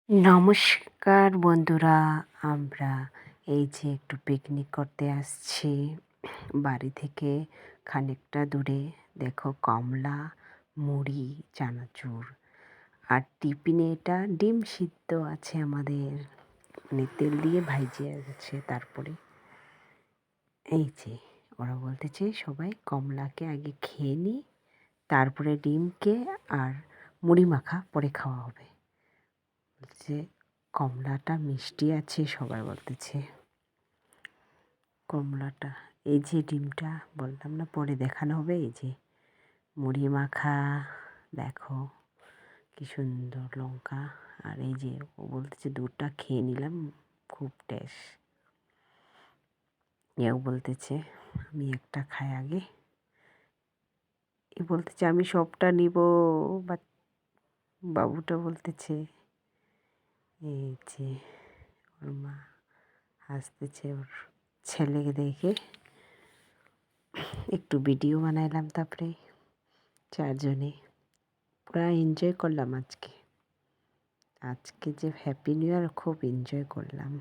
নমস্কার বন্ধুরা, আমরা এই যে একটু পিকনিক করতে আসছি বাড়ি থেকে খানিকটা দূরে। দেখো কমলা, মুড়ি, চানাচুর আর টিফিনে এটা ডিম সিদ্ধ আছে আমাদের, মানে তেল দিয়ে ভাইজিয়ে গেছে। তারপরে এই যে ওরা বলতেছে সবাই কমলাকে আগে খেয়ে নিই, তারপরে ডিমকে আর মুড়ি মাখা পরে খাওয়া হবে। বলছে কমলাটা মিষ্টি আছে, সবাই বলতেছে কমলাটা। এই যে ডিমটা বললাম না পরে দেখানো হবে, এই যে মুড়ি মাখা, দেখো কি সুন্দর লঙ্কা। আর এই যে ও বলতেছে দুধটা খেয়ে নিলাম, খুব টেস্ট। এও বলতেছে আমি একটা খাই আগে। এ বলতেছে আমি সবটা নিব, বাট বাবুটা বলতেছে। এই যে ওর মা হাসতেছে ওর ছেলেকে দেখে। একটু ভিডিও বানাইলাম, তারপরে চারজনে পুরা এনজয় করলাম আজকে। আজকে যে হ্যাপি নিউ ইয়ার, খুব এনজয় করলাম।